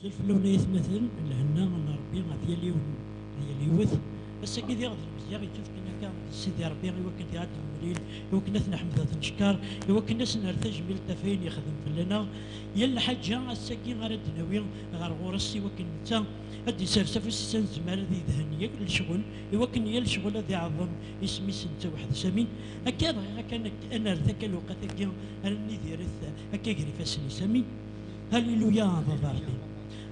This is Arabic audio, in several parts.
سلف لولا يتمثل الهنا ان ربي غادي يليوث بس كي يغض المزيان يشوف كنا كان سيدي ربي يوكل يعد المليل يوكل ناس نحمد نشكر يوكل ناس نرتاج ميل تفين يخدم فلنا يلا حاجه الساكي غير الدناوي غير غورسي يوكل نتا ادي سرسه في السن زمان ذي ذهنيه الشغل يوكل يا الشغل هذا عظم اسمي سنت واحد سمين هكا كان انا ارتك الوقت هكا راني ديرت هكا قري فاسني سمين هللويا بابا ربي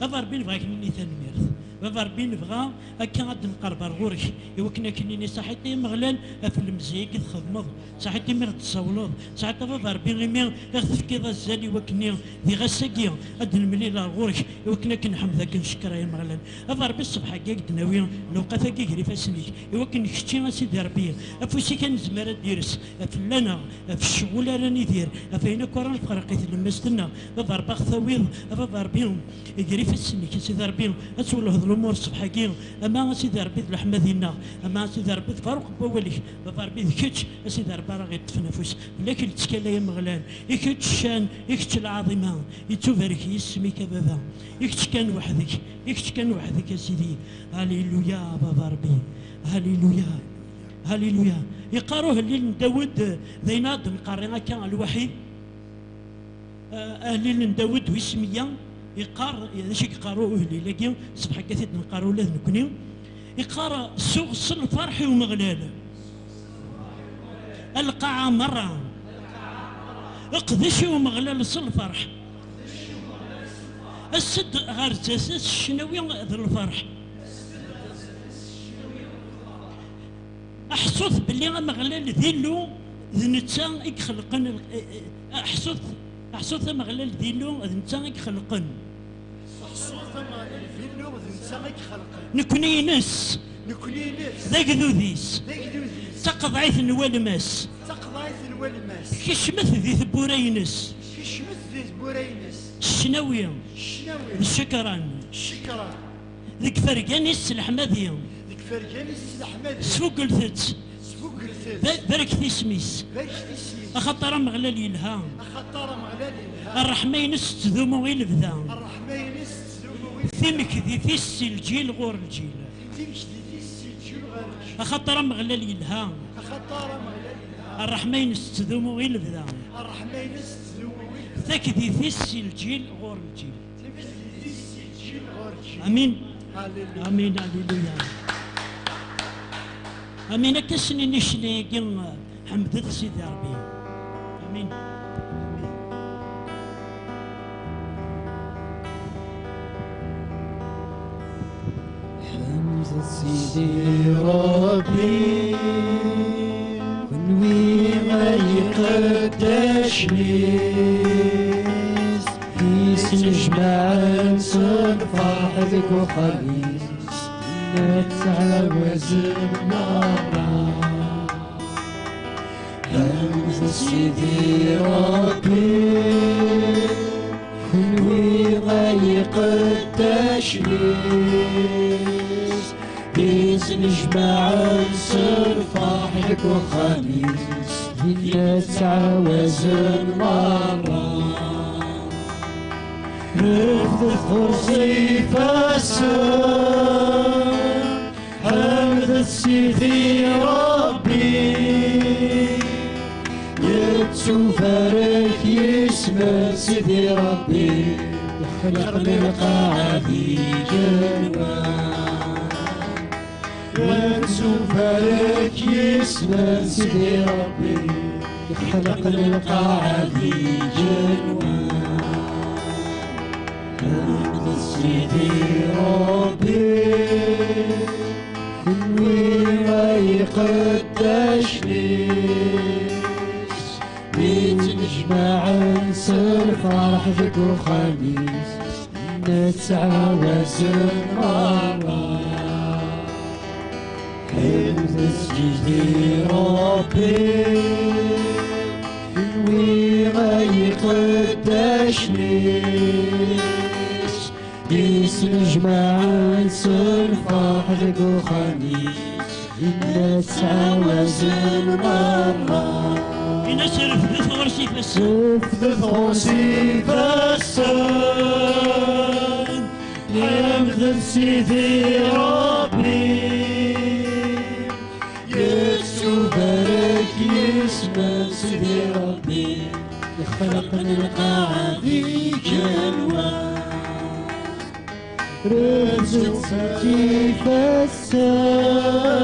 بابا ربي نبغاك مني تنميرت بابا ربي نبغى هكا غاد نقرب غورك يوكنا كنيني صحيتي مغلال في المزيك تخدمض صحيتي مي تصولض صحيتي بابا ربي غيمي يغتف كذا الزالي وكني ذي غساكي هاد المليل غورك يوكنا كنحمدك نشكر يا مغلال بابا ربي الصبح هكا دناوي لوقات هكا قري فاسنيك يوكن كشتي سيدي ربي افوسي كان زمارة ديرس فلانا في الشغل راني دير فاينا كوران فرقيت لما استنى بابا ربي ثويض بابا ربي يقري فاسنيك سيدي ربي اسول هذ الامور الصبحاكي اما سيدي ربي الرحمه ديالنا اما سيدي ربي فاروق بواليك بابا ربي ذكرت سيدي ربي راه غيتنفس لكن تكلا يا مغلال يكت الشان يكت العظيمه يتبارك اسمك بابا يكت كان وحدك يكت كان وحدك يا سيدي هللويا بابا ربي هللويا هللويا يقاروه الليل داود ذيناد نقارينا كان الوحيد اهلي داود واسميه يقار شي يقاروه اللي لاقي صبح كثير نقارو له نكوني يقرا سوق الفرح ومغلال القاعة مرة اقدشي ومغلال الفرح السد غير تاسس الشناوي ذا الفرح احصث باللي مغلال ذيلو ذنتا يخلقن احصث مغلال ذيلو ذنتا يخلقن نكوني نس ذاك ذوذيس تقضعيث الوالماس كشمث ذي ثبورينس الشناوية الشكران ذيك فرقانيس الحمادية سفوق الثت بارك في سميس أخطر مغلال يلها الرحمين استذومو غير البدا ثمك ذي ثيس الجيل غور الجيل أخطر مغلال يلها الرحمين استذومو غير البدا ثاك ذي ثيس الجيل غور الجيل امين امين هللويا امين كسني نشلي حمدت سيدي ربي امين حمدت سيدي ربي ونوي ما يقدشني نجمع صنفح ذك وخميس نتعاوز مرة حمد سيدي ربي حلوي ضيق التشميس بيس نجمع صنفح ذك وخميس نتعاوز مرة نفذ فرصي فالسن حمد سيدي ربي يتسوفرك يسمى سيدي ربي يخلق للقاعدي جنوان يتسوفرك يسمى سيدي ربي يخلق للقاعدي جنوان حمد سيدي ربي حلوي ما يقدشنيش بيت نجمع نسر فرح ذك وخميس نتعاوز مرة حمد سيدي ربي حلوي ما يقدشنيش بيس نجمع نسر فرح ذك وخميس نتعاوز مرة ينسر في ثغرسي في في ثغرسي في السن سيدي ربي يسوع بارك اسم سيدي ربي خلقنا القاعدي جنوان رزقتي فالسام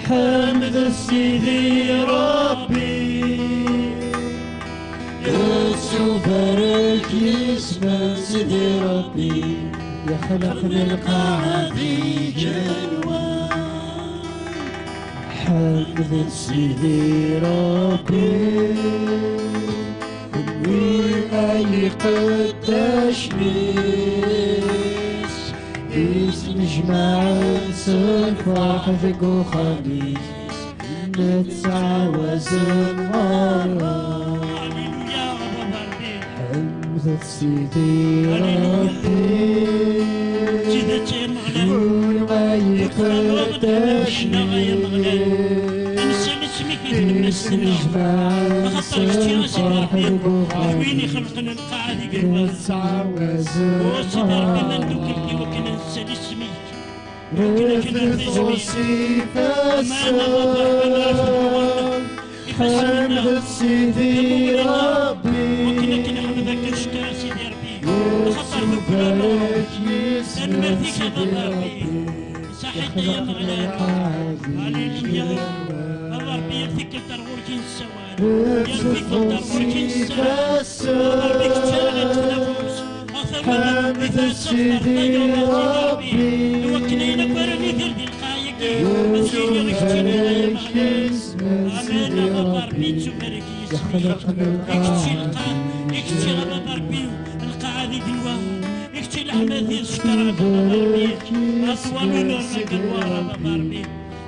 حمد سيدي ربي يسوع بارك اسم سيدي ربي يا خلقنا القاعدي جنوان حمد سيدي ربي أي قداش نيس اسم جماعة الفرح وخميس نتعاوز المرة حمد سيدي ربي أي قداش نيس ما خطرش يا سيدي ربي وين خلقنا القاعدة قلبها وسيدي ربي ما ندوكلكي وكنا ننسى اسميك رفوسي فالسام حمد سيدي ربي وكنا كنحمدك نشكر سيدي ربي خطر يسوع بارك اسم سيدي سيدي ربي ربي صحيتي يا مغلاب هللويا ربي يرفيك الترغوركين السواد يرفيك الترغوركين السواد ربي كتالت النفوس حمد سيدي ربي وكلينك ورني ذردي القايقين يسوع بارك اسم سيدي ربي خلقنا القاعدة يكتشي غابة ربي القاعدة دلوان يكتشي الأحمد شكر ربي أطوى من نورك الورا ربي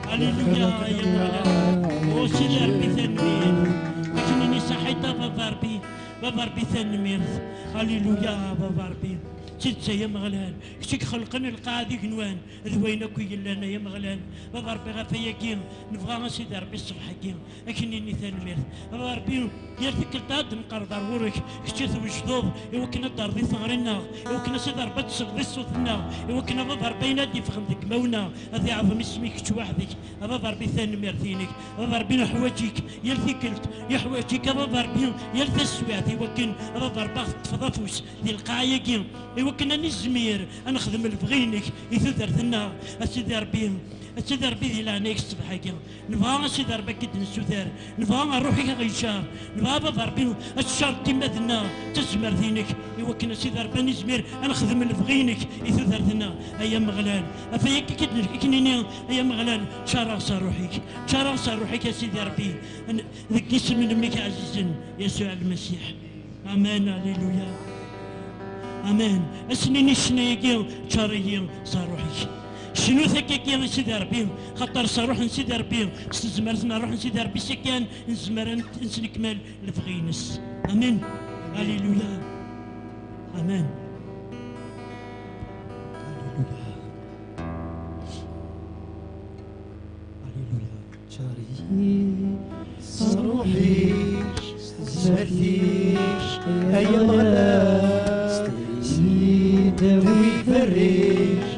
هللويا يا مولانا وسيدي ربي ثنمير لكنني صحيت بابا ربي ثنمير هللويا بابا ربي تنسى يا مغلان كشك خلقنا القاعدة كنوان ذوينك ويلانا يا مغلان بابا ربي غفاياكين نبغى سيدي ربي الصبح كين لكنني ثنمير بابا ربي يرتك الطاد نقرب ورك كشي وجدوب يوكنا الدار ذي ثغرنا يوكنا سيدي ربي تصغ ذي صوتنا يوكنا بابا ربي ينادي في خمدك مونا هذي عظم اسمك وحدك بابا ربي ثنمير ثينك بابا ربي حواجيك يلثكلت يا حواجيك بابا ربي يلثسوات يوكن بابا ربي تفضفوس ذي القايقين كنا نزمير نخدم البغينك يثدرتنا اسيدي ربي اسيدي ربي ذي لعنيك الصبح كي نبغى اسيدي ربي كي نسوثار نبغى روحي غيشار نبغى بابا ربي الشر تمدنا تزمر ذينك كنا اسيدي ربي نزمير نخدم البغينك يثدرتنا ايام مغلال افيك كنيني ايام مغلال شرغص روحك يا سيدي ربي ذك اسم من امك عزيز يسوع المسيح امان هللويا امان اسنيني شنيقي شاريين صاروحي شنو ثكاكي سيدي ربي خاطر صاروح نسيدي ربي استزمرتنا نروح نسيدي ربي سكان نزمر نكمل الفغينس امان هللويا امان هللويا شاري صاروحي استزمرتيش ايا مغلاب داوي فريش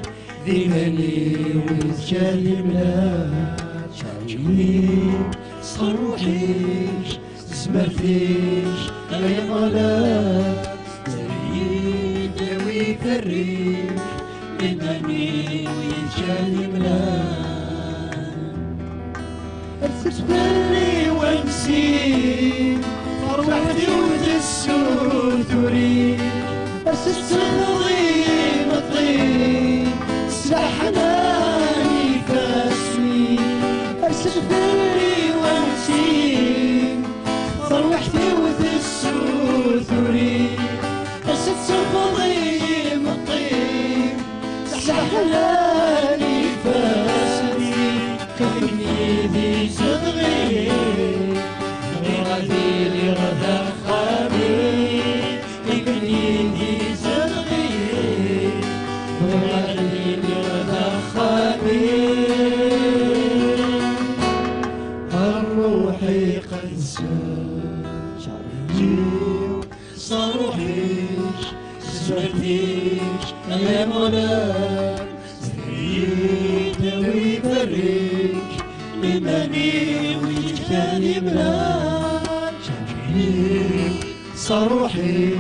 ذيماني ويتكلمنا شاري صاروحيش زمرتيش يا مغلاب داوي فريش ذيماني ويتكلمنا ارسل بري وانسي فرحتي وتسوثري أسست الظليم الطين سحناني فاسمي أرسل بري وانسي فرحتي وتسوثري أسست الظليم الطين سحناني فاسمي خلني ذي صدغي غادي لي غدا خابي الروحي قد صاروحي زمرتي يا مولاي سيد ويفرج إيماني ويجتني بلاك شاكيني صروحي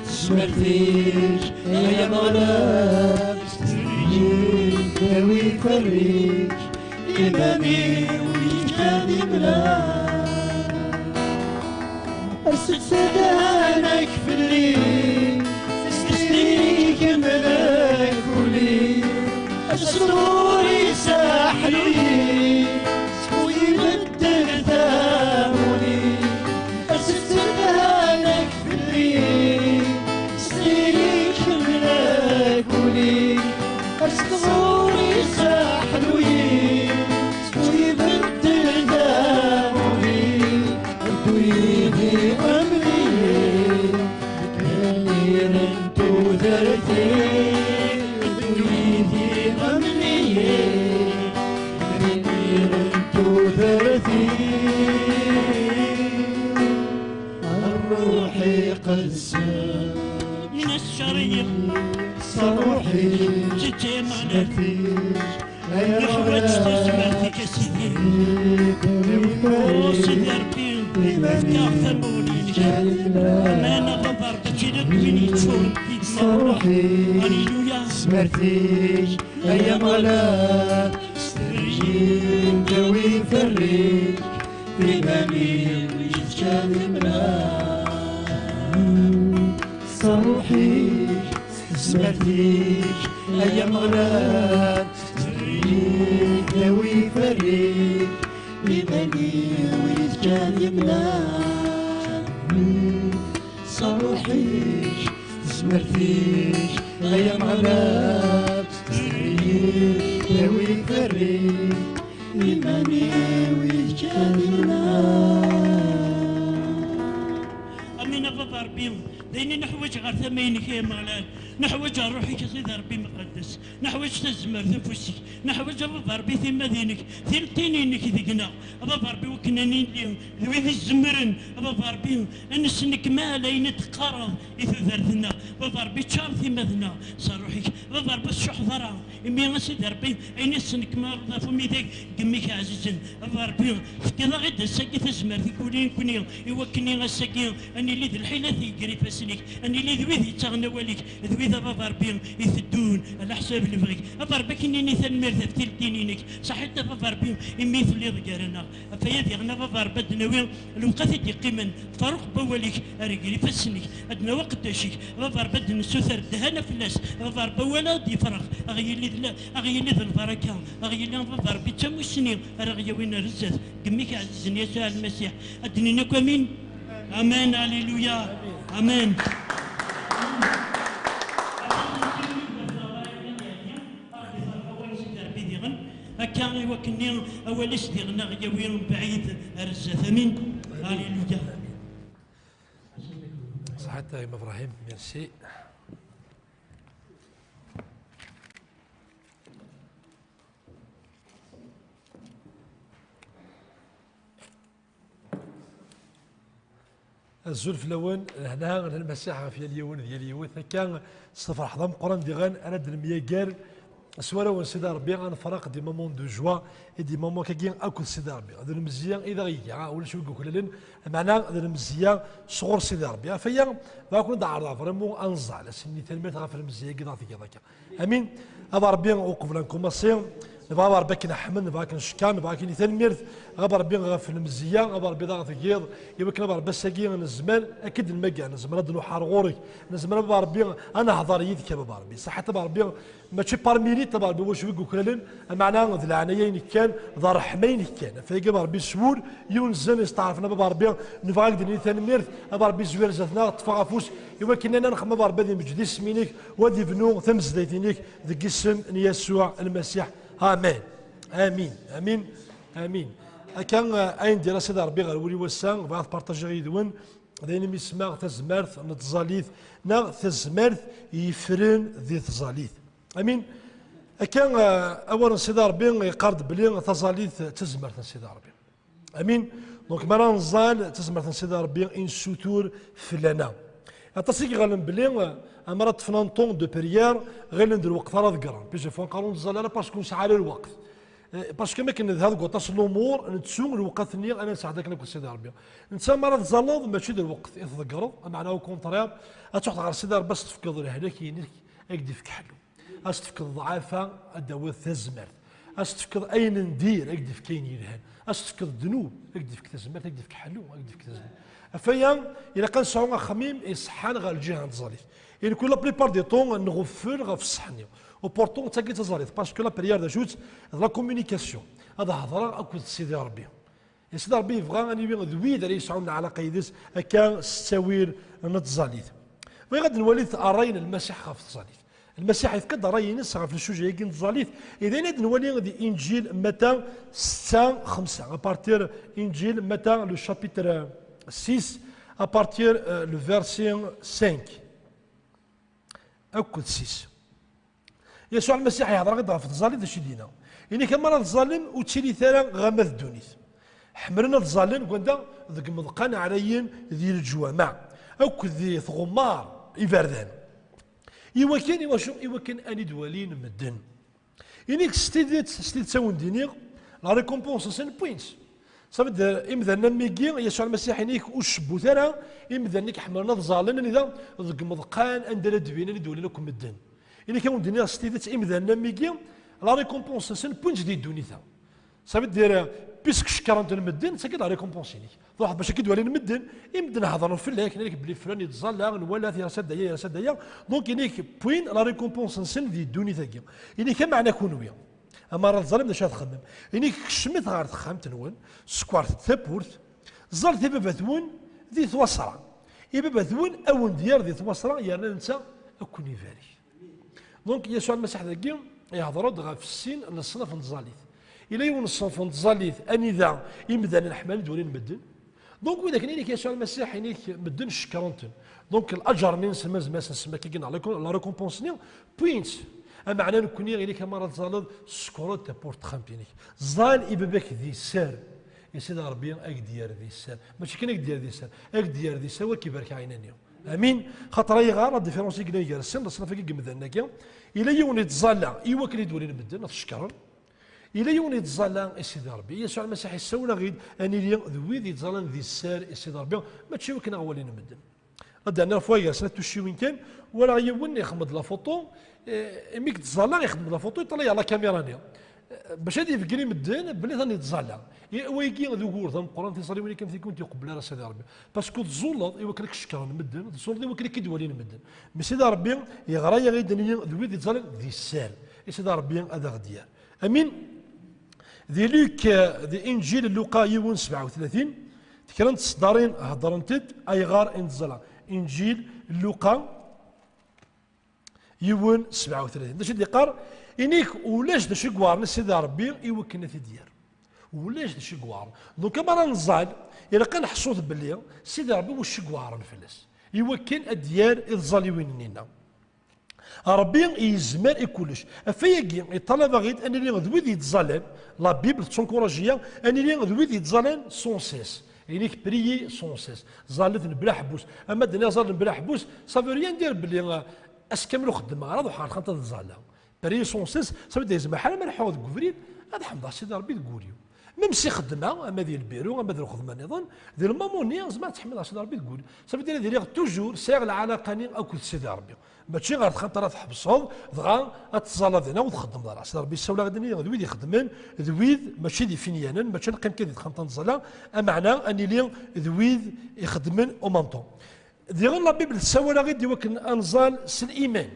سمرتيش يا مولاي سيد ويفرج إيماني ويجتني بلاك أرسل سدانك في الليل تسليك ملاك ولي السرور يساحلي ويبدل ثامني أرسل سدانك في الليل تسليك ملاك ولي السرور يساحلي ويبدل ثامني ويدي أمني كثير انتو ذرتي ويدي أمني كثير انتو ذرتي الروحي قسم من الشريق صروحي تجمعنا يا نحوج تزمرتك يا سيدي وسيدي ربي افتح ثمونينك أمانة بضربتي لك من يتشور صروحي هللويا سمرتيش يا مولاي استرجين دوي فريج في مني ويتكلم صروحي سمرتيش يا مولاي استرجين دوي فريج في مني ويتكلم صروحي سمرتيش يا معلاب تريد دوي فريد إيماني ويجالنا أمين بابا ربي ديني نحوج غير ثمينك يا مولاي نحوج روحك يا سيدي ربي مقدس نحوج تزمر نفسك نحوج بابا ربي في مدينك ثلثينك ذقنا بابا ربي وكنانين اليوم ذوي ذي الزمرن بابا ربي نسنك ما لين تقرض إذا بابا ربي تشار في مدنا صاروحك بابا ربي الشحضرة إمي سيدي ربي أين نسنك ما رضا فمي ذاك قميك عزيزا بابا ربي فكذا غدا ساقي تزمر في كولين كوني يوكني غساقي أني لي ذي الحيلة ثيقري فاسنك أني لي ذوي ذي تغنى واليك ذوي ذا بابا ربي يثدون على حساب اللي بغيك بابا ربي كنيني ثنمير ثفتيل دينينك صحيت بابا ربي إمي ثلي ضقارنا فيا غنا بابا ربي دناوي الوقت دي قيمن فاروق بواليك أرقري فاسنك أدنى وقت داشيك بابا ربي نسوثر دهنا في الناس بابا ربي ولا دي فرق أغيلي ذا البركة أغيلي بابا ربي تمو السنين أرغي وين رزاز قميك عزيزني يسوع المسيح أدنينك أمين أمان هللويا أمان هكا يوكلني أول استغنى غيوين بعيد رزاز أمين هللويا صحتها يا إبراهيم ميرسي الزلف الاول هنا المساحه في اليوم ديال اليوم كان صفر حضم قران ديغان انا المياكار سوالا ونسيدا ربي غنفرق دي مومون دو جوا اي دي مومون كاين اكل سيدا ربي هذا المزيان اذا غيا ولا شو يقول لنا معنا هذا المزيان صغور سيدا ربي فيا غنكون دعر فريمون انزع لسني تلميذ غير في المزيان كذا كذا امين ابا ربي وقف لكم مصير نبغى ربي كنحمد نبغى كنشكر نبغى كني تلميذ غاب ربي غير في المزيان غاب ربي ضاغط كيض يمكن ربي بس كاين الزمان اكيد المكا الزمان هذا نحار غوري الزمان بابا ربي انا هضر يدك بابا ربي صح بابا ربي ماشي بارميلي تبع ربي واش يقول كلن معنا ذ العنايين كان ذا رحمين كان فيجي ربي سول يونزل يستعرفنا بابا ربي نبغى كدني تلميذ بابا ربي زوير زاتنا تفغفوس يمكن انا نخمم بابا ربي مجدي سمينك ودي بنو ثمز ديتينيك ذك اسم يسوع المسيح امين امين امين امين كان اين ديال سيدي ربي غير ولي وسان بغات بارطاجي غيدون داين ميسما تزمارث نتزاليث نا تزمارث يفرن ذي تزاليث امين كان اولا سيدي ربي يقارد بلي تزاليث تزمارث سيدي ربي امين دونك ما نزال تزمارث سيدي ربي ان سوتور فلانا اتصيك غنم بلي أما طفنا طون دو بريير غير ندير الوقت راه ذكران بيجي فون قانون الزلالة باسكو نسعى على الوقت باسكو ما كنا هذا قطاس الامور نتسوق الوقت نيغ انا نساعدك انا سيدي ربي انت مرة تزلط ماشي ديال الوقت تذكروا معناه كونترير تروح غير سيدي ربي باش تفقد الهلاك ينك يقدي فيك حلو اش تفقد الضعافه الدواء الزمرت اش تفقد اين ندير يقدي فيك كاين يلهان اش تفقد الذنوب يقدي فيك تزمرت يقدي فيك حلو يقدي فيك تزمرت فيا الا كان سعونا خميم يصحان غير الجهه الزاليف يعني كل لا بليبار دي طون نغفل غير في الصحنيه وبورتون تاكي تزاليت باسكو لا بريير دا جوت لا كومونيكاسيون هذا هضره اكو سيدي ربي يا سيدي ربي يبغى اني ذويد اللي يسعون على قيدس هكا ستاويل نتزاليت وغادي نولي ارين المسيح خاف تزاليت المسيح يفقد راين في الشجاع يجي نتزاليت اذا ناد نولي غادي انجيل متى 6 5 ابارتير انجيل متى لو شابيتر 6 ابارتير لو فيرسي 5 اكو 6 يسوع المسيح يهضر غير في الظالم اش يدينا يعني كما الظالم وتشيلي ثرى غامث الدونيت حمرنا الظالم قلنا ذك مضقان عليين ذي الجوامع او ذي ثغمار يبردان يوكن يواشو يوكن اني دوالين مدن يعني ستيد تساون ديني لا ريكومبونس سن بوينتس صافي امذا ميكي يسوع المسيح ينيك وشبو ثرى امذا نيك حمرنا الظالم اذا ذك مضقان اندر دبينا دوالين لكم مدن إلا كان الدنيا ستيدت إمذا ميكي لا ريكومبونس سن بونج دي دونيتا صافي دير بيسك شكرانت المدن ساكي لا ريكومبونس ليك واحد باش كي دوالي المدن يمدن هضروا في الله كاين بلي فلان يتزلق ولا في رسد دايا رسد دايا دونك ينيك بوين لا ريكومبونس سن دي دونيتا كي يعني كان معنى كونويا اما راه الظالم باش تخمم يعني كشمت غير تخمت نون سكوارت ثابورت زال ثي بابا ثون ذي ثوصرا بابا ثون اون ديار ذي ثوصرا يعني انت اكوني فاري دونك يسوع المسيح ذاكي يهضروا دغا في السين للصنف نتزاليت الى يون الصنف نتزاليت اني ذا يمدن الحمال دولين مدن دونك واذا كان يسوع المسيح ينيك مدن شكرونتن دونك الاجر ننسى مازال نسمى كي قلنا لا ريكومبونس بوينت معناه نكون غير كما تزالد سكروت بورت خامبينيك زال يبابك ذي سار يا سيدي ربي اك ديار ذي سار ماشي كان اك ديار ذي سار اك ديار ذي سار وكيبارك عيناني امين خاطر هي غير ديفيرونسي كنا يجي السن الصنف كي مدناكيا الى يوم يتزالى يوكل يدوري المدن تشكر الى يوم يتزالى سيدي ربي يسوع المسيح يسونا غير اني لي ذويد يتزالى ذي السار سيدي ربي ماشي وكنا اولين المدن غدا فوايا سنه توشي وين كان ولا يون يخمد لا فوتو ميك تزالى يخدم لا فوتو يطلع على كاميرا نيا باش هذه يفكري مدن بلي ثاني تزالى ويجي ذو قور ثم قران تصلي ولي كان كنت يقبل راه سيدي ربي باسكو تزولط يوكل لك الشكر المدن تزولط يوكل لك دوالين المدن مي سيدي ربي يغرى يا غيدني ذوي ذي تزال ذي السال سيدي ربي هذا غديار امين ذي لوك ذي انجيل لوقا يون 37 تكرنت صدارين هضرنتد اي غار انزلا انجيل لوقا يون 37 داش اللي قار انيك ولاش داش كوارن سيدي ربي يوكلنا في ديار ولاش داش كوارن دونك كما راه نزال الا كان حصوت باللي سيدي ربي واش كوارن فلاس يوكل الديار الظالي ويننا ربي يزمر كلش فيجي يطلب غير ان اللي ذوي يتظلم لا بيبل تنكوراجيه ان اللي ذوي يتظلم سون سيس يعني بريي سون سيس زالت بلا حبوس اما دنا زال بلا حبوس صافي ريان دير باللي اسكملو خدمه راه ضحى خاطر تزالا بري سون سيس صافي دايز بحال ما نحوض كفريد هذا حمد سيدي ربي تقوليو ميم سي خدمه اما ديال البيرو اما ديال الخدمه نظن ديال الماموني زعما تحمل سيدي ربي تقول صافي دير توجور سير العلاقه ني اكل سيدي ربي ماشي غير خاطر تحبسهم دغا تزالد هنا وتخدم دار سيدي ربي السوله غادي ذويد يخدمن ذويد ماشي دي فينيانا ماشي نقيم كي خمطه نزلا معنى اني لي ذويد يخدمن او مونطون ديال لا بيبل السوله غير ديوك انزال الايمان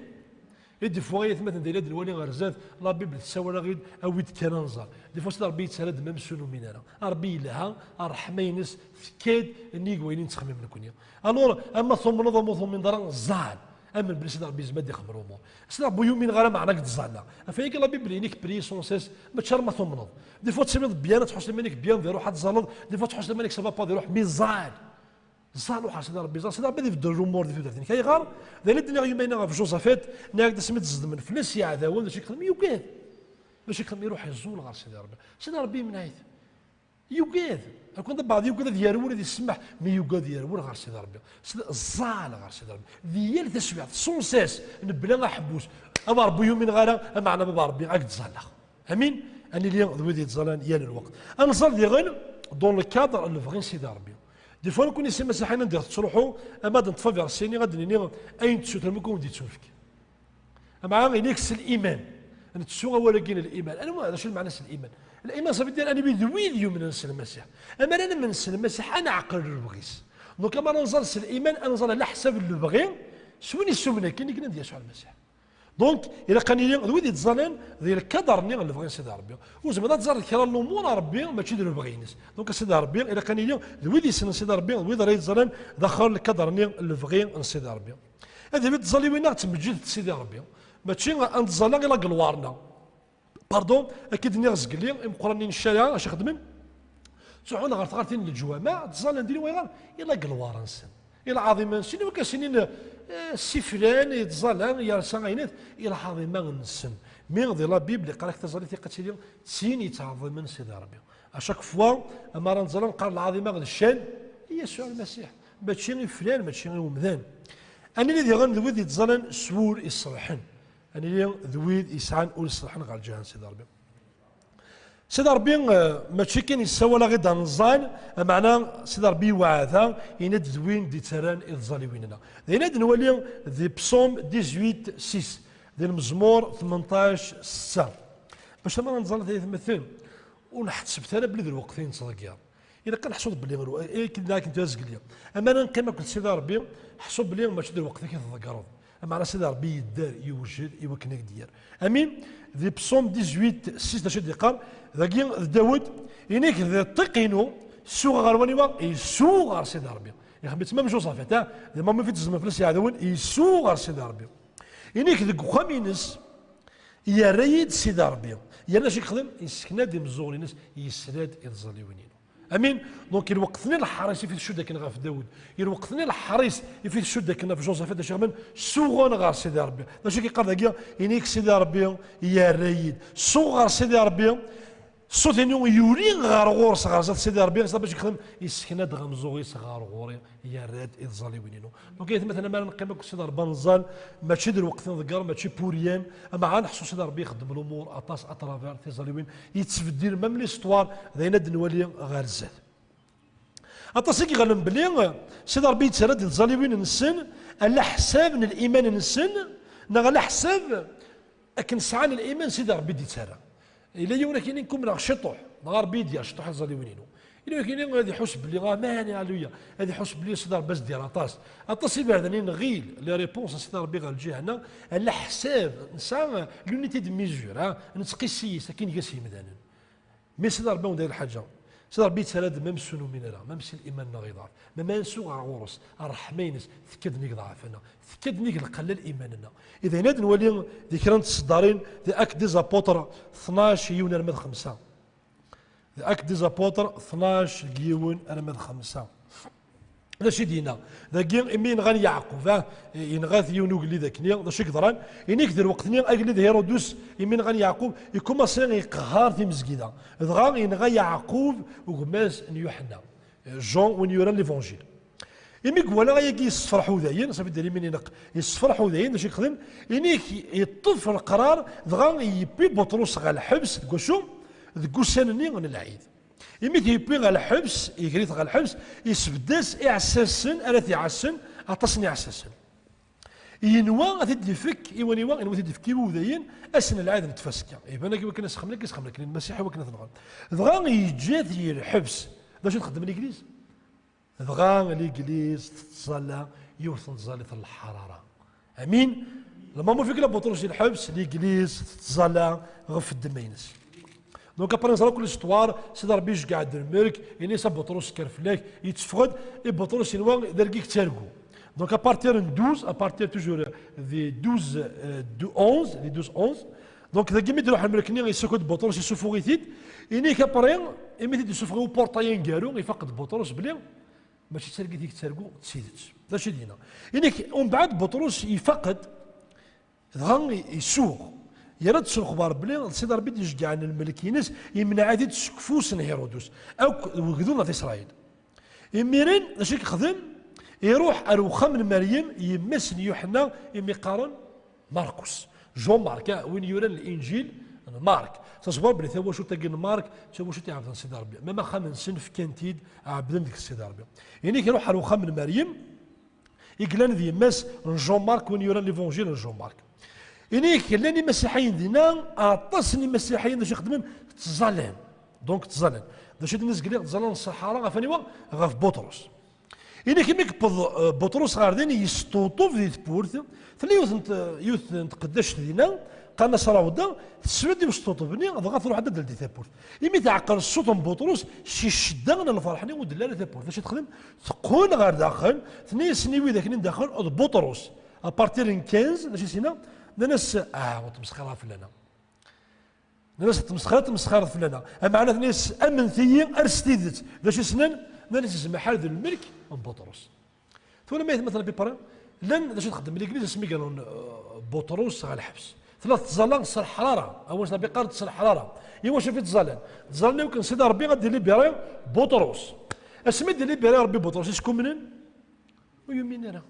دي فوا مثلا ديال هاد الوالي غرزات لا بيبل السوله غير اويد كننزل دي فوا سيدي ربي يتسالد ممسون من هنا ربي لها الرحمه ينس كاد اني وين تخمم لكم الور اما ثم نظم ثم من دار زال اما بلي سيدي ربي زمد يخبر امور سيدي ربي يومين غير معنا قد زعلنا فهيك لا بيبل ينيك بري سونسيس ما تشر ما ثم نظ دي فوا تسمي بيان تحس لمانك بيان ديرو حد زالد دي فوا تحس لمانك سافا با ديروح ميزان زالو حا سيدي ربي سيدي ربي في الامور دي في كاي غار داير الدنيا يومين في جوزافيت ناك سميت زد من فلس يعذاون باش يخدم يوكاد باش يخدم يروح يزول غير سيدي ربي من عيث يوجد كنت بعض يوجد يرول اللي يسمح ما يوجد يرول غير سيدي ربي الزعل غير سيدي ربي ديال تسبيح سونسيس نبلا حبوس اما ربي يوم من غير معنا بابا ربي غاك تزعل امين اني اليوم ذوي تزعلان يا الوقت انا نصل دي غير دون الكادر اللي فغين سيدي ربي دي فوا نكون يسمى مساحين ندير تروحوا اما نطفى في راسيني غادي ني اين تشوت المكون دي تشوفك مع غينيكس الايمان انا تسوى ولكن الايمان انا ما شنو معنى الايمان الايمان صافي دير انا بذويليو من نسل المسيح اما انا من نسل المسيح انا عقل البغيس دونك اما نوصل الايمان انا نوصل على حساب اللي بغي سوني السمنه كاين اللي ندير يسوع المسيح دونك الا كان ذوي تزالين ديال الكدر اللي بغي سيدي ربي وزعما تزال كرا الامور ربي ماشي ديال بغينيس دونك سيدي ربي الا كان ذوي اللي سن سيدي ربي ذوي راه يتزالين دخل الكدر اللي بغي سيدي ربي هذه بيت تزالي وين تمجد سيدي ربي ماشي انت زالا غير قلوارنا باردون اكيد نغزق لي مقرنين الشارع اش خدمن سعونا غير تغارتين للجوامع تزال ندير وين يلا قلوار نسن الى عظيم نسن وكاسنين سي فلان يتزال يا ساينات الى عظيم نسن مي غادي لا بيبل قالك تزال ثقه سيدي تسين يتعظم من سيدي ربي اشاك فوا اما نزال نقرا العظيمه غير الشان هي يسوع المسيح ماشي فلان ماشي ومذان انا اللي غندوي يتزال سور يصلحن أنا اليوم ذويد يسعان أول الصلاحن غير الجهان سيدي ربي. سيدي ربي ماشي كاين يسوى لا غير دانزان معناه سيدي ربي وعاثا يناد ذوين دي تران إضزالي ويننا. يناد نولي ذي بصوم 18 6 ديال المزمور 18 6 باش ما نزال ثلاث مثل ونحتسب انا بلي ذي الوقتين تصدق إذا كان حصل بلي كنا كنت رازق ليا أما أنا كما قلت سيدي ربي حصل بلي ماشي ذي الوقتين كيتذكروا مع سيدي ربي يدار يوجد يوكل ديار امين ذي بصوم 18 6 داش قال ذاكي داود ينيك ذي طقينو سوغ غرواني وا يسوغ سيدي ربي يا خبيت تمام جو صافي تا ما في تزم فلوس يعاون يسوغ سيدي ربي ينيك ذي خامينس يا ريد سيدي ربي يا ناش يخدم يسكنا دي مزورينس يسراد يظلي وينين امين دونك الوقتني الحريص في الشده كنا في داود الوقتني الحريص في الشده كنا في جوزيف هذا شغل سوغون غار سيدي ربي ماشي كيقال ذاك ينيك سيدي ربي يا ريد صغر سيدي ربي صوت يوري غار غورس غار سيدي ربي باش يخدم يسكن دغ مزوغي صغار غوري يا راد يظلي وينينو دونك مثلا ما نقيم سيدي ربي نزال ماشي ديال الوقت نذكر ماشي بوريان اما غنحسوا سيدي ربي يخدم الامور اطاس اترافير تيظلي وين يتسبدل ميم ليستوار ذينا نولي غير زاد اطاس كي غنم بلي سيدي ربي يتسرد يظلي وين نسن على حساب الايمان نسن على حساب لكن سعى الايمان سيدي ربي يتسرى إلا يونا كاينين كم راه شطوح نهار بيديا شطوح الزالي وينينو إلا كاينين غادي يحس بلي ماني عليا غادي يحس بلي سيدي ربي ديال اطاس يبعد نغيل لي ريبونس سيدي ربي غنجي هنا على حساب نسى لونيتي دو ميزور نتقيسي ساكن كاسي مدانا مي سيدي ربي داير الحاجه سيدي ربي تسالد ميم سنو من راه ميم سي الايمان غي ضعف ما نسوق غورس الرحمينس ثكدني ضعفنا ثكدني قلل ايماننا اذا هنا نولي ذكرى الصدارين ذي اك دي زابوتر 12 يون رمض 5 ذي اك دي زابوتر 12 يون رمض 5 هذا شي دينا ذاك مين غني يعقوب ينغاث يونو اللي ذاك نيا شي كضران ينيك ذا الوقت نيا اجلي ذا هيرودوس يمين غني يعقوب يكون سير يقهار في مسجده ذغا ينغى يعقوب وغماس يوحنا جون وين يورا ليفونجيل يميك ولا يجي يصفرحوا ذاين صافي دير يمين ينق يصفرحوا ذاين باش يخدم ينيك يطف القرار ذغا يبي بطرس على الحبس كوشو ذكوسانني من العيد يميك يبي على الحبس يجري على الحبس يسبدس اعساسن الا تيعسن عطسني اعساسن ينوى غادي فك ايواني وا غادي فك ذاين اسن العاد نتفسكا يبان كيما كنا سخمنا كيسخمنا كاين المسيحي وكنا تنغل ذغا يجات الحبس باش تخدم الانجليز ذغا الانجليز تصلى يوصل ظالة الحراره امين لما مو فيك لا بطرس الحبس الانجليز تصلى غف الدمينس دونك ابري نصرا كل استوار سيدي ربي يشكع الملك يعني صاب بطرس كرفلاك يتفقد بطرس ينوى دركيك تاركو دونك ابارتير 12 ابارتير توجور دي 12 دو 11 دي 12 11 دونك ذا كيما يديروا الملك ني يسكت بطرس يسوفو غيتيد اني كابري ايميتي يسوفو بورطايين كارو يفقد بطرس بلي ماشي تسرقي ديك تسرقو تسيدت هذا شي دينا اني ومن بعد بطرس يفقد ذا يسوق يرد الخبار بلي سيدي ربي يشجع عن الملك ينس يمنع عادي تسكفوس هيرودوس او وكذونا في اسرائيل. يميرين اش يخدم يروح اروخا من مريم يمسن يوحنا يقارن ماركوس جون مارك وين يورن الانجيل مارك تصبر بلي ثوا شو تلقى مارك ثوا شو تعرف سيدي ربي ما خمن سنف كنتيد عبدن ديك سيدي ربي يعني كيروح اروخا من مريم يقلان ذي ماس جون مارك وين يورن ليفونجيل جون مارك يعني كلاني مسيحيين دينا اعطسني مسيحيين باش يخدمون تزالان دونك تزالان باش الناس قال تزالان الصحراء غفاني غاف بطرس يعني كيما يقبض بطرس غاردين يستوطو في ثبورث ثلي يوث نتقداش دينا قالنا صراودا تسود يستوطو بني غا تروح عند دلدي ثبورث يمي تعقل الصوت من بطرس شي شده انا الفرحني ودلال ثبورث اش تخدم تقول غير داخل ثني سنيوي ذاك داخل بطرس ابارتير 15 ماشي سينا الناس وتمسخرها فلانا الناس تمسخرها فلانا معنا الناس امن ثي ارستيدت ذا سنان الناس يسمى حال الملك من بطرس ثم مثلا بيبرا لن باش تخدم الانجليز سمي قالوا بطرس على الحبس ثلاث ظلان صار حراره اول شيء بقارة صار حراره ايوا شوفي تظلان يمكن سيدي ربي غادي لي بيري بطرس اسمي دير لي بيري ربي بطرس شكون منين ويمين راه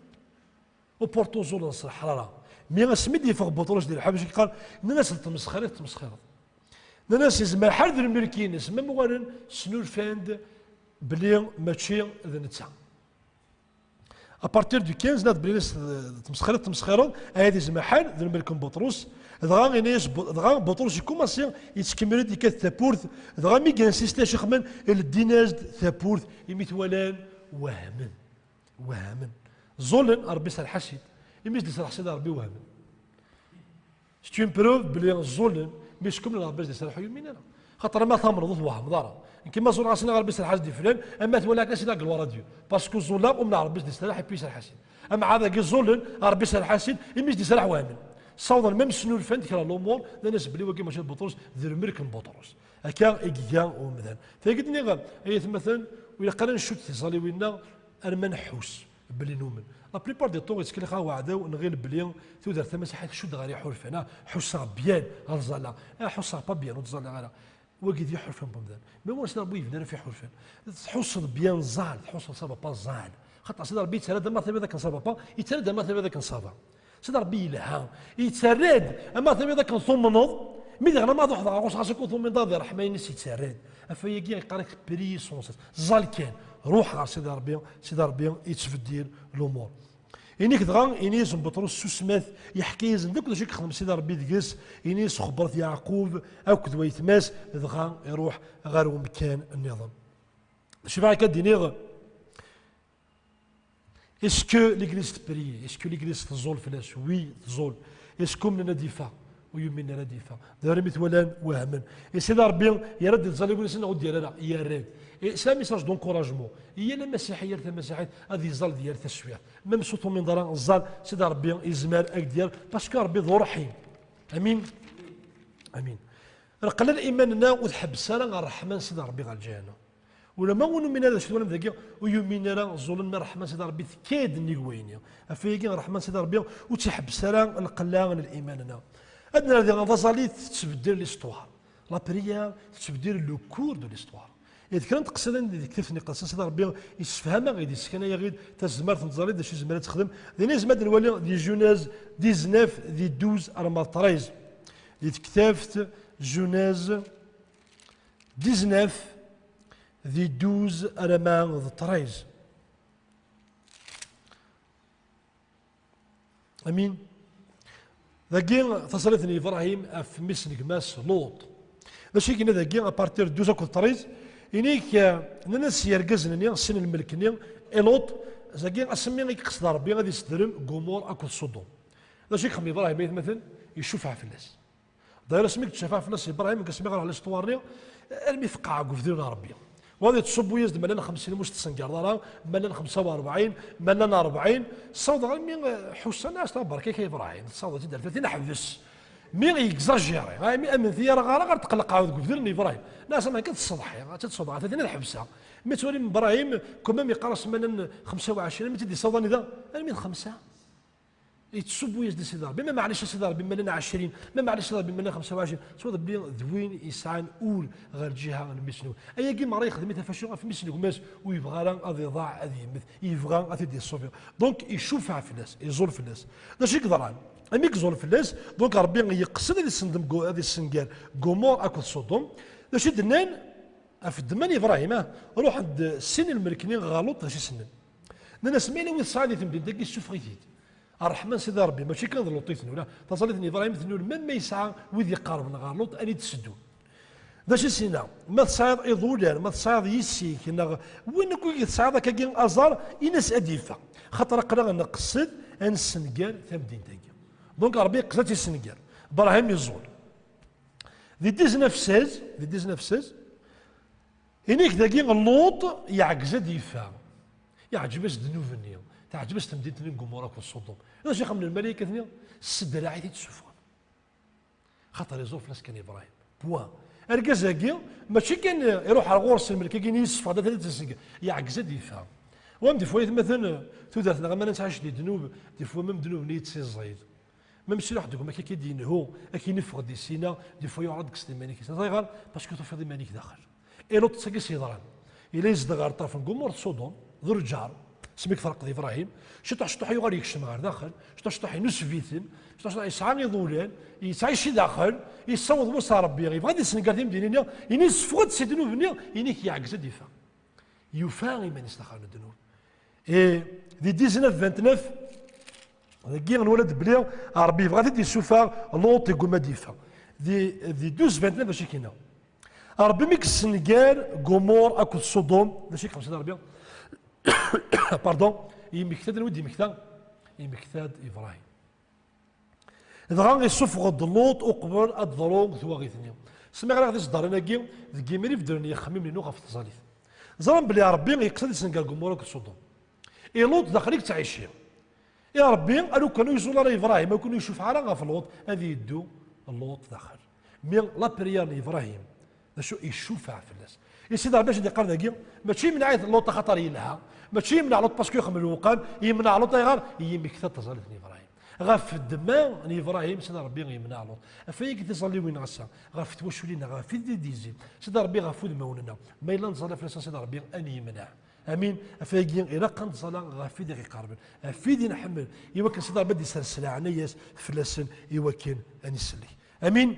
وبورتو زولان صار حراره مي اسمي دي فوق بطرس ديال الحبس قال الناس تمسخر الناس يزما حال الملكين اسمه مغارن سنو الفاند بلي ماشي ذا نتسا ابارتير دو 15 ناد بلي تمسخيرات هذه زعما حال ذا الملك بطرس دغا بطرس يكوماسي يتكمل ديك ثابورث دغا مي كانسيستي شي خمن الديناج ثابورث يميتولان وهمن زولن ربي الحسيد يميت دي الحسيد ربي وهمن سي اون بروف بلي زولن مي شكون ربي دي صالح يميننا خاطر ما تمرض وهم دارا كيما زول راسنا غير بيس الحاج دي فلان اما تولى كاش لا ورا ديو باسكو زولا ومن ربي دي صالح بيس الحسيد اما هذا كي زولن ربي الحسيد يميت دي صالح وهمن صودا ميم سنو الفن كرا الامور الناس بلي وكي ماشي بطرس ذر مركن بطرس هكا ايكيا ومثلا فقلت لي اي مثلا ولا قال نشوت تصالي وينا انا ما نحوس بلي نؤمن لا بليبار دي طوغ يتكلم وعداو نغير بلي تودر ثما مسيحيه شد غير يحرف انا حوسها بيان غزالا حوسها با بيان وتزالا غير وقيد يحرف بمدان ما هو سيدي ربي يفنى في حرفان تحوصل بيان زال تحوصل صابا با زال خاطر سيدي ربي يتسرد ما ثم ذاك صابا با يتسرد ما ثم ذاك صابا سيدي ربي يلها يتسرد اما ثم ذاك ثمنض مي دغنا ما ضحض غوش خاصك ثم ضاد رحمه ينس يتسرد افيا يقرك بريسونس زال كان روح على سيدي ربي يتفدير الامور إنيك دغا إنيس بطرس سوسماث يحكي زندك كل شيء يخدم سيدي ربي دقيس إنيس خبرت يعقوب أو كذا يتماس دغا يروح غير مكان النظام. شوف هاكا دينيغ اسكو ليغليز تبري اسكو ليغليز تزول فلاش وي تزول اسكو مننا دفاع ويمنا دفاع دار مثلا وهما سيدي ربي يرد الزال يقول لنا غدي لا يا راد سا ميساج دونكوراجمون هي المسيحيه المسيحيه هذه الزال ديال التسويه ميم صوتو من دار الزال سيدي ربي يزمر اك ديال باسكو ربي ذو رحيم امين قال الايماننا وتحبس انا الرحمن سيدي ربي غير الجنه ولا ما ونو من هذا شنو ولا ذاك ويمين راه ظلمنا الرحمن سيدي ربي كاد نيكوينيا افيكي الرحمن سيدي ربي وتحبس راه القلان الايماننا عندنا هذه غفازاليت تبدل ليستوار لا بريير تبدل لو كور دو ليستوار إذا كانت قصدا ديك كيفني قصه سيدي ربي يسفهمها غير يسكن يا غير تزمر تنزاليت شي زمره تخدم ديني زماد الولي دي جوناز 19 دي 12 ارما 13 دي كتافت جوناز 19 دي 12 ارما 13 امين ذاكي تصلتني ابراهيم في مسنك ماس لوط ماشي كنا ذاكي ابارتير 12 كل 13 إنيك الناس يركزني السن الملكني لوط ذاكي اسمي قصد ربي غادي يستلم قمور اكل صدوم ماشي خمي ابراهيم مثلا يشوفها في الناس داير اسميك تشوفها في الناس ابراهيم كسمي غير على الاسطوارني ارمي في قاع قفدين ربي وهذه تصب ويزد مالنا 50 مش تسنقر دارا مالنا 45 مالنا 40 الصوت غير مين حوس الناس تبارك كيف ابراهيم الصوت تدير 30 حبس مين يكزاجيري هاي مي امن ثيرا غير تقلق عاود قفدين ابراهيم ناس ما كتصدح تتصدح 30 الحبسه مي تولي من ابراهيم كما يقرص مالنا 25 مي تدي صوضني ذا من 5 يتسبوا يزد سيدي ربي ما معليش سيدي ربي مالنا 20 ما معليش سيدي ربي مالنا 25 سو ربي ذوين يسعان اول غير الجهه المسنو اي كيما راه يخدم فاشو في مسنو ماس ويبغى راه غادي يضاع غادي يمث يبغى غادي يدير الصوفيا دونك يشوفها في الناس يزول في الناس داش يقدر امي يزول في الناس دونك ربي يقصد هذه السندم هذه السنكال غومور اكو صدوم داش دنان في الدمان ابراهيم روح عند السن الملكنين غلط اش سنن انا سمعنا وين صعدت تمدين داك السفريتيت الرحمن سيدي ربي ماشي كان لوطيتني ولا تصليتني ابراهيم ثنون من ما يسعى ويدي يقارب غلط اني تسدون داش سينا ما تصايد ايضولان ما تصايد يسي كنا وين كي تصايد كاين ازار يناس اديفه خاطر قرا نقصد ان السنغال ثمدين تاكي دونك ربي قصد السنغال ابراهيم يزول دي 19 هنيك داكي اللوط يعجز ديفا يعجبس ذنوبني تعجبس تمدينتني نقوموراك والصدوم اذا شيخ من الملائكه ثنيا السد راعي تسفر خاطر يزور في ناس كان ابراهيم بوان اركازاكي ماشي كان يروح على غورس الملك كاين يصفى هذا ثلاث سنين يعجز ديفا وام دي فوا مثلا تودرتنا ما نتعاش لي ذنوب دي فوا ميم ذنوب نيت سي زايد ميم سي وحدكم هكا كيدين هو كينفق دي سينا دي فوا يعرض كستي مانيك صغير باسكو توفي دي مانيك داخل اي لوط تسقي سيدران الى يزدغ على طرف نقوم صدوم ذو رجار سميك فرق ابراهيم شطح يغار يكشم غير داخل شطح ينس فيتن شطح يسعى يضولان يسعى شي داخل يصوض موسى ربي يبغى دي سنكارتين مدينين ينس فوت سي دنوب بني ينيك يعكس ديفا يفاغي من يستخدم الذنوب اي دي 29 كي الولد بلي ربي يبغى دي سوفا لوط يقول ما ديفا دي 29 ماشي كاينه ربي ميك السنغال غومور اكو صدوم ماشي 5 ربي باردون يمكتاد الود يمكتاد ابراهيم دغا يسفغ لوط اقبل الضروق ثواغيثني سمع غادي يصدر انا كي كيمري بدرني يخمم لي غف التصاليف زرم بلي ربي يقصد سنغال غومور اكو صدوم اي لوط داخليك تعيش يا ربي قالوا كانوا يزول على ابراهيم ما كانوا يشوف على غاف لوط هذه يدو اللوط داخل مي لا بريان ابراهيم شو يشوفها في الناس يا سيدي باش اللي قال ذاكي ماشي من عيط لوط خطر يلها ماشي يمنع لوط باسكو يخمم الوقام يمنع لوط غير يمكثر تصالحني ابراهيم غاف الدماغ ابراهيم سيدي ربي يمنع لوط فايك تصلي وين غسا غاف توشولينا غاف ديزي سيدي ربي غافو دماوننا ما الا نصلي في سيدي ربي ان يمنع امين افايكين الى قنت صلاه غافي دي قارب افيدي نحمل يوكل سيدي ربي يسلسل عنياس فلسن يوكل ان يسلي امين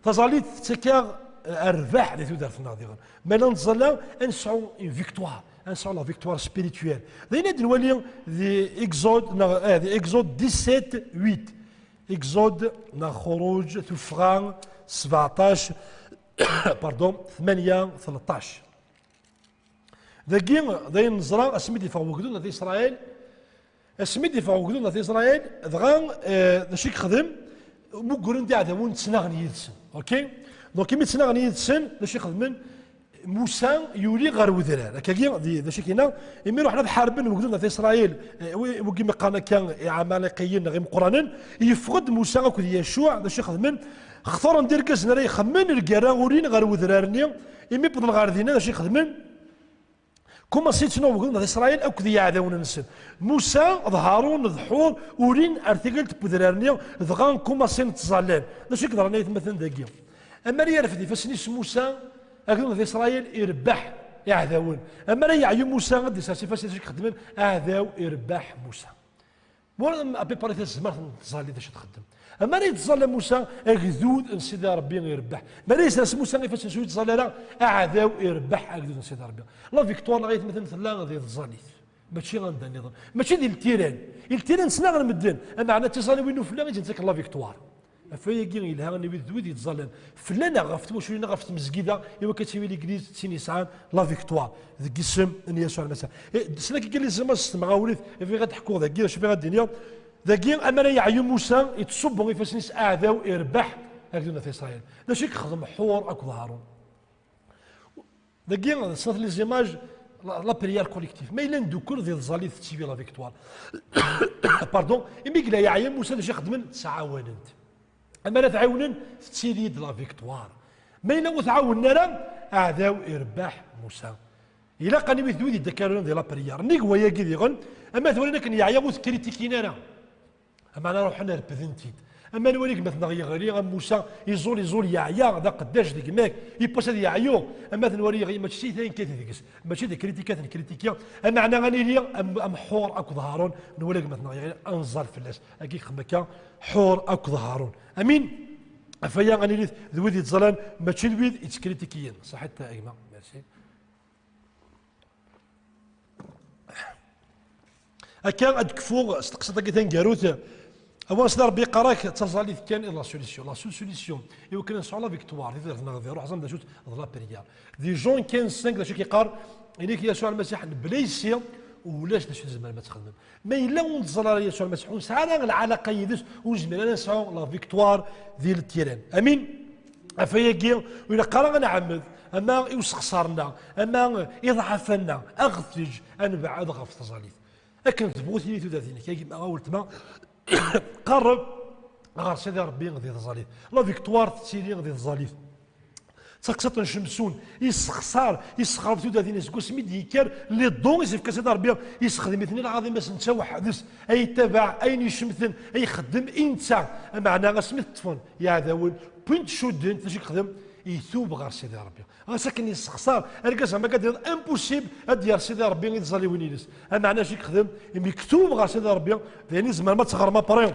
تظليت تكا الرباح اللي تودر في النهار ما نظل نسعوا ان فيكتوار نسعوا لا فيكتوار سبيريتويل داينا نولي دي اكزود دي اكزود 17 8 اكزود نا خروج تفغان 17 باردون 8 13 داكي داين نزرا اسميتي فوقدونا في اسرائيل اسميتي فوقدونا في اسرائيل دغا داش يخدم مقرن دي عدمون تسناغني يدسن اوكي دونك كيما تسناغني يدسن داش يخدم موسى يولي غير وذران هكا داش كاينه يمي روحنا بحاربن وقدونا في اسرائيل وكيما قالنا كان عمالقيين غير مقرانا يفقد موسى اكو يشوع داش يخدم خطر ندير كاسنا يخمن الكرا ورين غير وذراني يمي بدل غير دينا داش يخدم كما سيتنا وقلنا في اسرائيل اكو ذي عداون نسن موسى ظهرون ضحور ورين ارتيكلت بذرانيا دغان كما سين تزالان باش يقدر انا مثلا داكيا اما راه يعرف دي فاش موسى اكو في اسرائيل يربح يعداون اما راه يعيو موسى غادي ساسي فاش يخدم عداو يربح موسى مور ابي باريت الزمان تزالي باش تخدم اما راه يتزال موسى اكذود سيدي ربي يربح ما ليس موسى فاش شويه تزال اعداو يربح اكذود سيدي ربي لا فيكتوار غايت مثلا غادي تزاليت ماشي غندا النظام ماشي ديال التيران سنا غنمدن اما عندنا تزالي وين فلان غادي تاك لا فيكتوار فيا يلها غني ذوي يتزالن فلان غافت وشويه غافت مسكيده ايوا كتسوي ليكليز تسيني ساعه لا فيكتوار ذاك السم ان يسوع المساء سنا كي قال لي زعما مع وليد في غتحكوا ذاك شوفي غا الدنيا ذاكي اما راه يعيو موسى يتصب يفاس اعداو يربح هكذا في اسرائيل باش يخدم حور اكو هارون ذاكي صات لي زيماج لا بريير كوليكتيف ما الا ندوكر ديال الزاليت تيفي لا فيكتوار باردون يمي قال يعيو موسى باش يخدم تعاونت اما لا تعاونن تسيدي لا فيكتوار ما الا تعاوننا راه اعداو يربح موسى الا قاني بيثوي دي دكارون ديال لا بريير نيك ويا كي ديغن اما ثورينا كان يعيو كريتيكينا اما انا روح انا ربذنتيد اما نوريك مثلا غيغري موسى يزول يعيا ذا قداش ديك ماك يباس هذا يعيو اما نوري غير ماشي ثاني كيتيكس ماشي ذيك كريتيكات كريتيكيا اما انا غني لي ام حور اكو هارون نوريك مثلا غير انزل فلاس اكي خمكا حور اكو هارون امين فيا غني لي ذويد يتزلان ماشي ذويد يتكريتيكيين صح حتى ايما ماشي اكا ادكفو استقصد كي تنقاروت أول سيدي ربي قراك تزالي كان لا سوليسيون لا سوليسيون يمكن نسعى لا فيكتوار في روح زعما شوت لا بريال دي جون 15 داك كيقار إليك يسوع المسيح بليسي ولاش باش زعما ما تخدم ما إلا ونتزال يسوع المسيح ونسعى العلاقة يدس وزميلا نسعى لا فيكتوار ديال التيران أمين أفياكي وإلا قرا نعمد أما يوسخ صارنا أما يضعف لنا أغثج أنبعد غف تزاليت أكن تبغوتي تداتيني كي ما قلت ما قرب غير سيدي ربي غادي تزاليت لا فيكتوار تسيري غادي تزاليت تقصت نشمسون يسخسار يسخر في دادين يسكو سميت يكر لي دون يسفك سيدي ربي يسخدم اثنين العظيم باش نتا وحدث اي تبع اي يشمثن اي يخدم انت معنى غسميت الطفل يا عداول بوينت شودن فاش يخدم يثوب غير سيدي ربي ساكن يسخسار الكا زعما كدير امبوسيبل ادير سيدي ربي يتزالي وين يجلس معنى شي يخدم مكتوب غير سيدي ربي يعني زعما ما تغرما بريون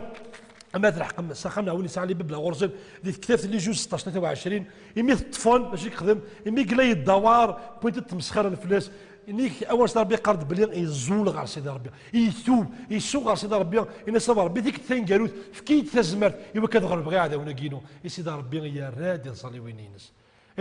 اما تلحق ساخنا ولي ساعه اللي ببلا غرزل ديك كتاب اللي جوج 16 23 يمي الطفل باش يخدم يمي قلاي الدوار بوينت تمسخر الفلاس انيك اول سيدي ربي قرد بلي يزول غير سيدي ربي يسوق غير سيدي ربي انا صبر ربي ديك الثاني قالوت فكيت تزمرت ايوا كتغرب غير عداونا كينو سيدي ربي يا راد يصلي وين ينس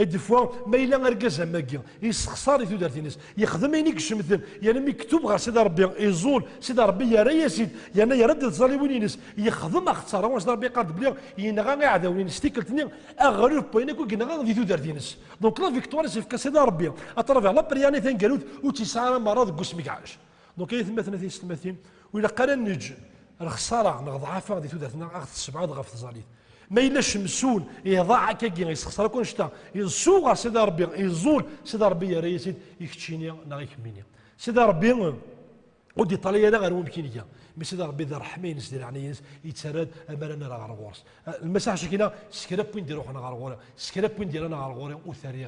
دي فوا ما الا غركاز ماكي يسخسر في دارت الناس يخدم ينيك شمثل يعني مكتوب غير سيدي ربي يزول سيدي ربي يا رياسيد يعني يا رد تصلي وين ينس يخدم اختار واش سيدي ربي قاد بلي ينغا غير عداوني ستيكلتني اغرب بينك وكنا غادي في دارت الناس دونك لا فيكتوار سيف سيدي ربي اطرف على برياني ثان قالوت وتسعه مرات قسمك عاش دونك هي ثمثنا في 30 ولا قال نج الخساره نضعفها غادي تدارتنا اخذ 7 غاف تزاليت ما إلا شمسون يضاع كاكي يسخسر كون شتا يزوغ سيدي ربي يزول سيدي ربي يا ريسيد يكتشيني نا يكميني سيدي ربي ودي طاليا غير ممكنيه مي سيدي ربي ذا رحمه ينس ديال يعني يتسرد اماننا راه غورس المساح شكينا سكرا بوين ديرو حنا غير غوري سكرا بوين ديالنا غير غوري وثاري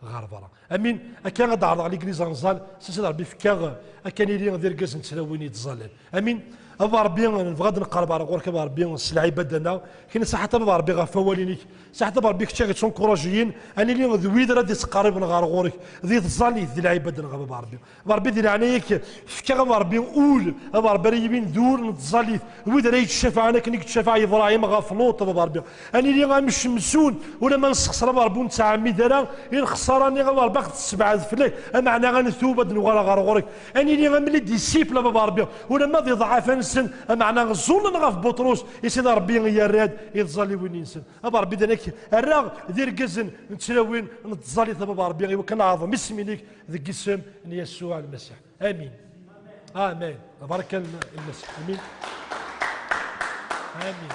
غير برا امين كان غادي على ليكليز نزال سيدي ربي فكا كان يلي غادي يركز نتسلاوين يتزلل امين ابا ربي نبغى نقرب على غورك ابا ربي السلعه بدنا كاين ساعه ابا ربي غا فوالينيك ساعه ابا ربي كتشي تنكوراجيين اني اللي ذويد راه تقارب غير غورك ذي تزالي ذي العباد غا ابا ربي دير عليك فكا ابا ربي قول ابا ربي يبين دور نتزالي ذويد راه يتشفع انا كنيك تشفع ابراهيم غا فلوط ابا ربي اني اللي غا مسون ولا ما نسخسر ابا ربي نتاع عمي دارا الخساره غا ربي تسبع فلاك معنى غنثوب نغلا غير غورك اني اللي غا ملي ديسيبل ابا ربي ولا ما ذي ضعف معنى غزول نغاف بطروس يسيد ربي يا راد يتزالي وين ينسن ابا ربي دانك الراغ دير كزن نتسلاوين نتزالي ابا ربي وكنعظم اسمي ليك ذك السم يسوع المسيح امين امين بارك المسيح امين امين